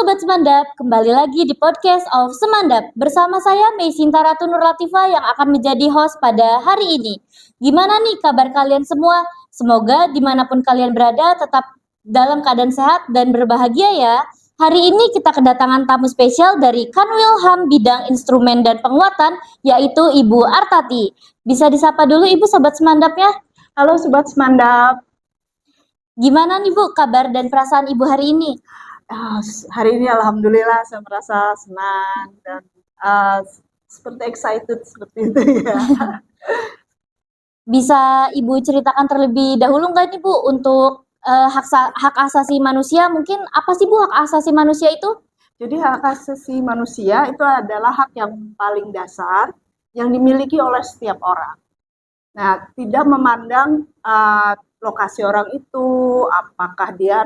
Sobat Semandap, kembali lagi di podcast of Semandap. Bersama saya Mei Sinta Ratu Nur Latifah yang akan menjadi host pada hari ini. Gimana nih kabar kalian semua? Semoga dimanapun kalian berada tetap dalam keadaan sehat dan berbahagia ya. Hari ini kita kedatangan tamu spesial dari Kanwil HAM Bidang Instrumen dan Penguatan, yaitu Ibu Artati. Bisa disapa dulu Ibu Sobat Semandap ya? Halo Sobat Semandap. Gimana nih Bu kabar dan perasaan Ibu hari ini? Hari ini alhamdulillah saya merasa senang dan seperti excited seperti itu ya. Bisa Ibu ceritakan terlebih dahulu nggak nih Bu untuk hak asasi manusia? Mungkin apa sih Bu hak asasi manusia itu? Jadi hak asasi manusia itu adalah hak yang paling dasar yang dimiliki oleh setiap orang. Nah, tidak memandang lokasi orang itu, apakah dia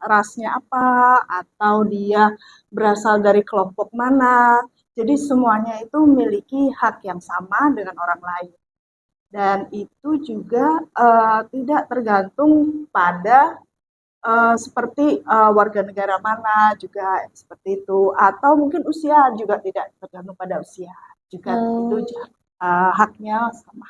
rasnya apa, atau dia berasal dari kelompok mana. Jadi semuanya itu memiliki hak yang sama dengan orang lain. Dan itu juga tidak tergantung pada seperti warga negara mana juga seperti itu, atau mungkin usia juga tidak tergantung pada usia. Juga itu haknya sama.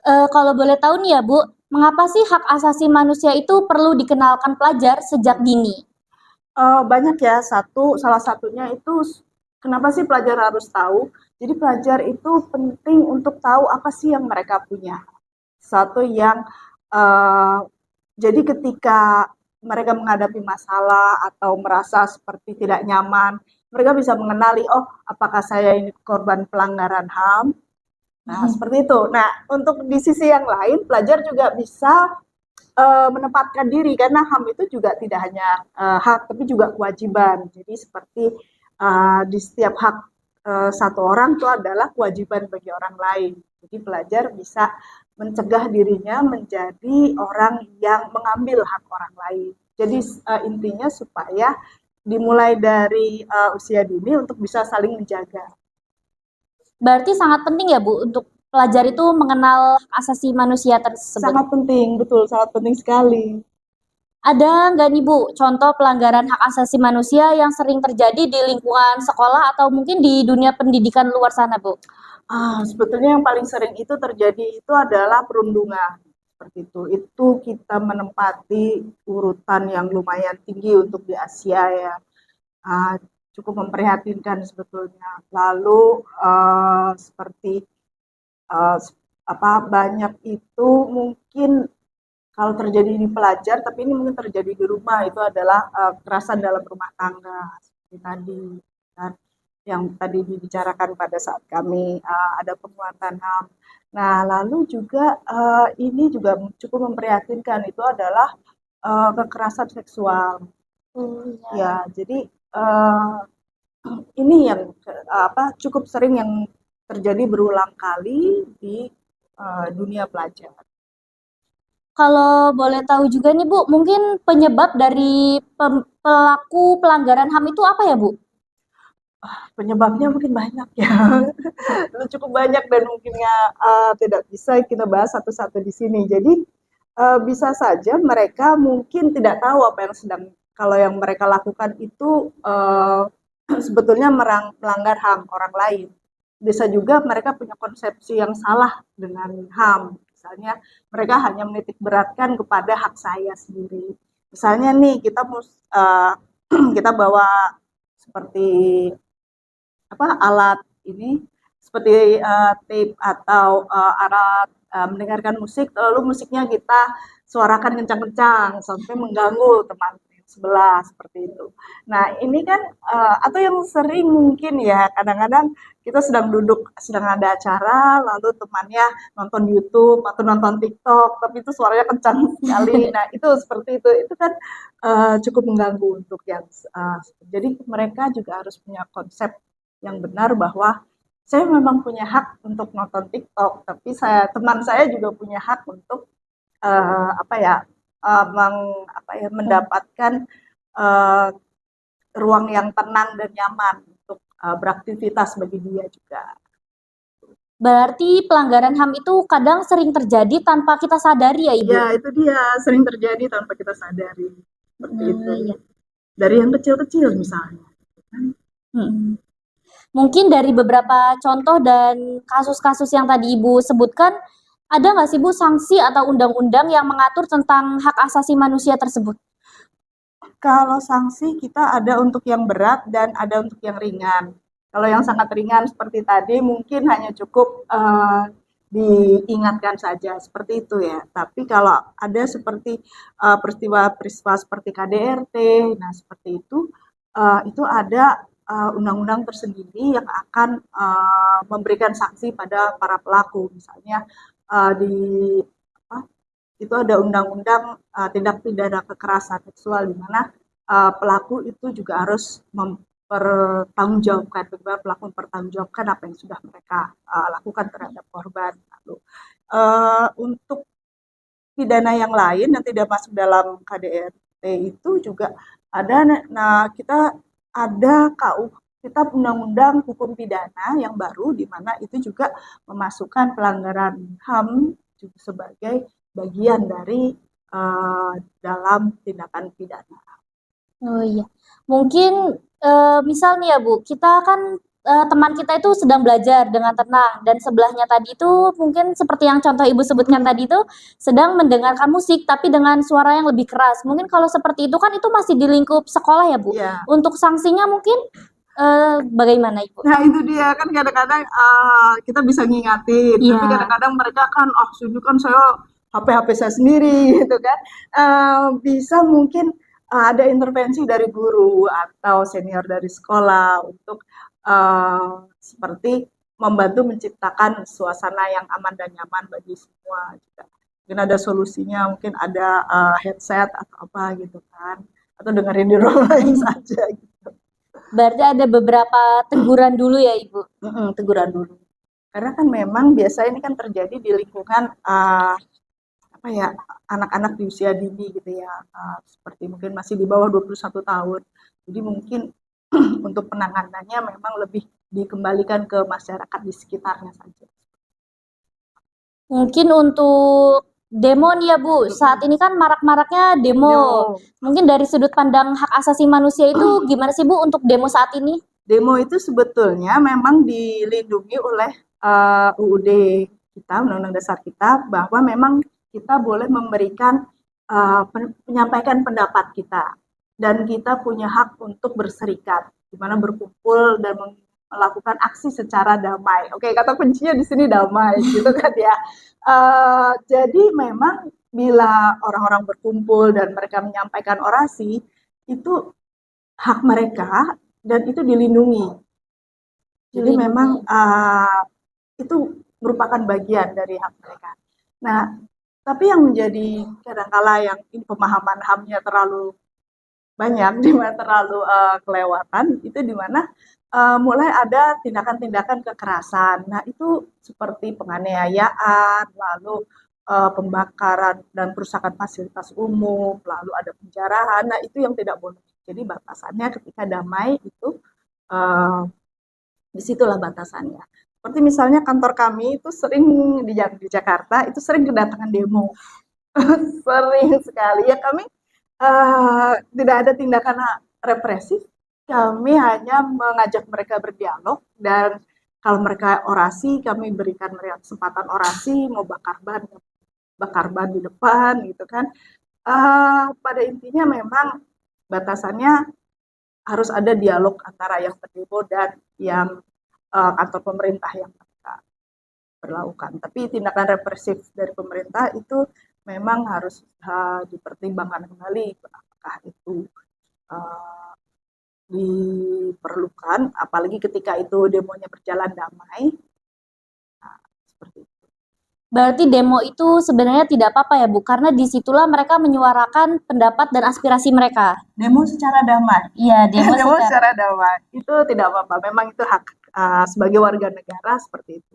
Kalau boleh tahu nih ya Bu, mengapa sih hak asasi manusia itu perlu dikenalkan pelajar sejak dini? Banyak ya, salah satunya itu kenapa sih pelajar harus tahu? Jadi pelajar itu penting untuk tahu apa sih yang mereka punya. Satu yang jadi ketika mereka menghadapi masalah atau merasa seperti tidak nyaman, mereka bisa mengenali, oh apakah saya ini korban pelanggaran HAM? Nah, seperti itu. Nah, untuk di sisi yang lain, pelajar juga bisa menempatkan diri karena HAM itu juga tidak hanya hak tapi juga kewajiban. Jadi seperti di setiap hak satu orang itu adalah kewajiban bagi orang lain. Jadi pelajar bisa mencegah dirinya menjadi orang yang mengambil hak orang lain. Jadi intinya supaya dimulai dari usia dini untuk bisa saling menjaga. Berarti sangat penting ya Bu untuk pelajar itu mengenal hak asasi manusia tersebut. Sangat penting, betul, sangat penting sekali. Ada nggak nih Bu contoh pelanggaran hak asasi manusia yang sering terjadi di lingkungan sekolah atau mungkin di dunia pendidikan luar sana Bu? Sebetulnya yang paling sering itu terjadi itu adalah perundungan. Seperti itu. Itu kita menempati urutan yang lumayan tinggi untuk di Asia ya. Cukup memprihatinkan sebetulnya. Lalu seperti banyak itu mungkin kalau terjadi di pelajar, tapi ini mungkin terjadi di rumah itu adalah kekerasan dalam rumah tangga seperti tadi. Dan yang tadi dibicarakan pada saat kami ada penguatan HAM. Nah, lalu juga ini juga cukup memprihatinkan itu adalah kekerasan seksual. Ya, jadi ini yang cukup sering yang terjadi berulang kali di dunia pelajar. Kalau boleh tahu juga nih Bu, mungkin penyebab dari pelaku pelanggaran HAM itu apa ya Bu? Penyebabnya mungkin banyak ya, cukup banyak dan mungkinnya tidak bisa kita bahas satu-satu di sini. Jadi bisa saja mereka mungkin tidak tahu apa yang kalau yang mereka lakukan itu sebetulnya melanggar HAM orang lain. Bisa juga mereka punya konsepsi yang salah dengan HAM. Misalnya mereka hanya menitik beratkan kepada hak saya sendiri. Misalnya nih kita bawa seperti alat ini seperti tape atau alat mendengarkan musik, lalu musiknya kita suarakan kencang-kencang sampai mengganggu teman sebelah seperti itu. Nah ini kan atau yang sering mungkin ya kadang-kadang kita sedang duduk sedang ada acara lalu temannya nonton YouTube atau nonton TikTok tapi itu suaranya kencang sekali. Nah itu seperti itu kan cukup mengganggu untuk yang jadi mereka juga harus punya konsep yang benar bahwa saya memang punya hak untuk nonton TikTok, tapi teman saya juga punya hak untuk mendapatkan ruang yang tenang dan nyaman untuk beraktivitas bagi dia juga. Berarti pelanggaran HAM itu kadang sering terjadi tanpa kita sadari ya Ibu? Ya itu dia, sering terjadi tanpa kita sadari. Seperti itu. Ya. dari yang kecil-kecil misalnya. Mhm. Mungkin dari beberapa contoh dan kasus-kasus yang tadi Ibu sebutkan, ada nggak sih Bu sanksi atau undang-undang yang mengatur tentang hak asasi manusia tersebut? Kalau sanksi kita ada untuk yang berat dan ada untuk yang ringan. Kalau yang sangat ringan seperti tadi mungkin hanya cukup diingatkan saja seperti itu ya. Tapi kalau ada seperti peristiwa-peristiwa seperti KDRT, nah seperti itu ada undang-undang tersendiri yang akan memberikan sanksi pada para pelaku. Misalnya di apa, itu ada undang-undang tindak pidana kekerasan seksual di mana pelaku itu juga harus mempertanggungjawabkan, bagaimana pelaku mempertanggungjawabkan apa yang sudah mereka lakukan terhadap korban. Lalu untuk pidana yang lain yang tidak masuk dalam KDRT itu juga ada. Nah, kita ada Kitab Undang-Undang Hukum Pidana yang baru di mana itu juga memasukkan pelanggaran HAM juga sebagai bagian dari dalam tindakan pidana. Oh iya, mungkin misal nih ya Bu, kita kan teman kita itu sedang belajar dengan tenang dan sebelahnya tadi itu mungkin seperti yang contoh Ibu sebutkan tadi itu sedang mendengarkan musik tapi dengan suara yang lebih keras. Mungkin kalau seperti itu kan itu masih di lingkup sekolah ya Bu. Ya. Untuk sanksinya mungkin bagaimana Ibu? Nah itu dia kan kadang-kadang kita bisa ngingatin, tapi kadang-kadang mereka kan, sini kan saya HP saya sendiri gitu kan. Bisa mungkin ada intervensi dari guru atau senior dari sekolah untuk seperti membantu menciptakan suasana yang aman dan nyaman bagi semua juga. Mungkin ada solusinya, mungkin ada headset atau apa gitu kan, atau dengerin di rumah lain saja gitu. Berarti ada beberapa teguran dulu ya Ibu? Teguran dulu. Karena kan memang biasa ini kan terjadi di lingkungan anak-anak di usia dini gitu ya, seperti mungkin masih di bawah 21 tahun. Jadi mungkin untuk penanganannya memang lebih dikembalikan ke masyarakat di sekitarnya saja. Mungkin untuk demo nih ya Bu, saat ini kan marak-maraknya demo. Mungkin dari sudut pandang hak asasi manusia itu gimana sih Bu untuk demo saat ini? Demo itu sebetulnya memang dilindungi oleh UUD kita, Undang-Undang Dasar kita, bahwa memang kita boleh memberikan menyampaikan pendapat kita dan kita punya hak untuk berserikat, di mana berkumpul dan melakukan aksi secara damai. Oke, kata kuncinya di sini damai, gitu kan ya. Jadi memang bila orang-orang berkumpul dan mereka menyampaikan orasi, itu hak mereka dan itu dilindungi. Jadi memang itu merupakan bagian dari hak mereka. Nah, tapi yang menjadi kadangkala yang pemahaman HAM-nya terlalu banyak, di mana terlalu kelewatan, itu di mana mulai ada tindakan-tindakan kekerasan. Nah, itu seperti penganiayaan, lalu pembakaran dan perusakan fasilitas umum, lalu ada penjarahan. Nah, itu yang tidak boleh. Jadi batasannya ketika damai itu disitulah batasannya. Seperti misalnya kantor kami itu sering di Jakarta itu sering kedatangan demo, sering sekali. Ya kami tidak ada tindakan represif, kami hanya mengajak mereka berdialog dan kalau mereka orasi kami berikan mereka kesempatan orasi, mau bakar ban di depan gitu kan. Pada intinya memang batasannya harus ada dialog antara yang berdemo dan yang kantor pemerintah yang mereka berlakukan. Tapi tindakan represif dari pemerintah itu memang harus dipertimbangkan kembali apakah itu diperlukan, apalagi ketika itu demonya berjalan damai. Nah, seperti itu. Berarti demo itu sebenarnya tidak apa-apa ya Bu, karena disitulah mereka menyuarakan pendapat dan aspirasi mereka. Demo secara damai. Iya, demo secara damai. Itu tidak apa-apa, memang itu hak sebagai warga negara seperti itu.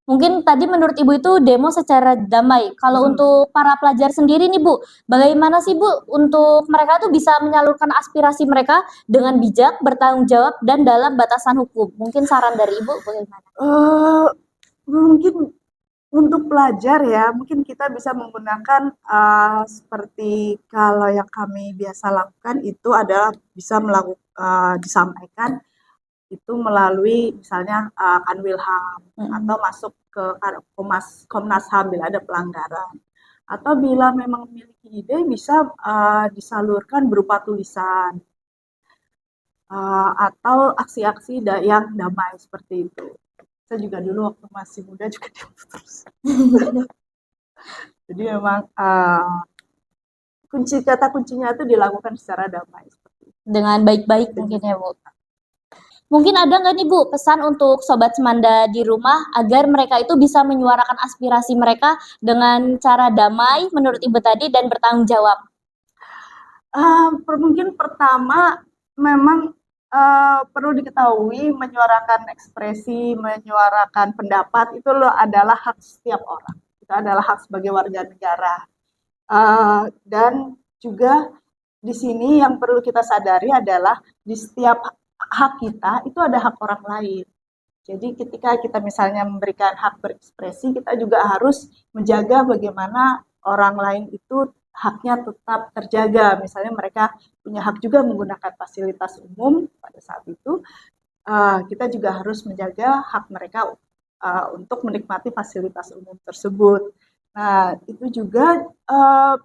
Mungkin tadi menurut Ibu itu demo secara damai. Kalau untuk para pelajar sendiri nih Bu, bagaimana sih Bu untuk mereka tuh bisa menyalurkan aspirasi mereka dengan bijak, bertanggung jawab, dan dalam batasan hukum? Mungkin saran dari Ibu bagaimana? Mungkin Untuk pelajar ya, mungkin kita bisa menggunakan seperti kalau yang kami biasa lakukan itu adalah bisa disampaikan itu melalui misalnya Kanwil HAM atau masuk ke Komnas HAM bila ada pelanggaran. Atau bila memang memiliki ide bisa disalurkan berupa tulisan atau aksi-aksi yang damai seperti itu. Saya juga dulu waktu masih muda juga terus. Jadi memang kata kuncinya itu dilakukan secara damai. Dengan baik-baik mungkin ya Bu. Mungkin ada nggak nih Bu pesan untuk Sobat Semanda di rumah agar mereka itu bisa menyuarakan aspirasi mereka dengan cara damai menurut Ibu tadi dan bertanggung jawab? Mungkin pertama memang perlu diketahui menyuarakan ekspresi, menyuarakan pendapat itu adalah hak setiap orang. Itu adalah hak sebagai warga negara. Dan juga di sini yang perlu kita sadari adalah di setiap hak kita itu ada hak orang lain. Jadi ketika kita misalnya memberikan hak berekspresi, kita juga harus menjaga bagaimana orang lain itu haknya tetap terjaga. Misalnya mereka punya hak juga menggunakan fasilitas umum pada saat itu, kita juga harus menjaga hak mereka untuk menikmati fasilitas umum tersebut. Nah, itu juga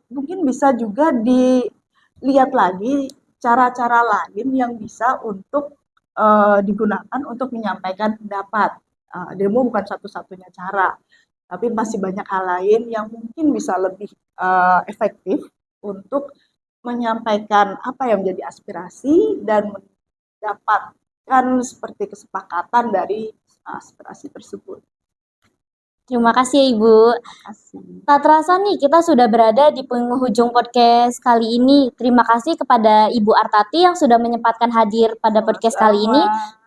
mungkin bisa juga dilihat lagi cara-cara lain yang bisa untuk digunakan untuk menyampaikan pendapat. Demo bukan satu-satunya cara, tapi masih banyak hal lain yang mungkin bisa lebih efektif untuk menyampaikan apa yang menjadi aspirasi dan mendapatkan seperti kesepakatan dari aspirasi tersebut. Terima kasih ya Ibu. Tak terasa nih kita sudah berada di penghujung podcast kali ini. Terima kasih kepada Ibu Artati yang sudah menyempatkan hadir pada podcast kali ini.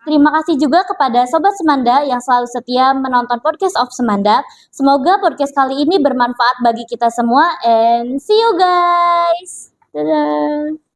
Terima kasih juga kepada Sobat Semanda yang selalu setia menonton podcast of Semanda. Semoga podcast kali ini bermanfaat bagi kita semua and see you guys. Dadah.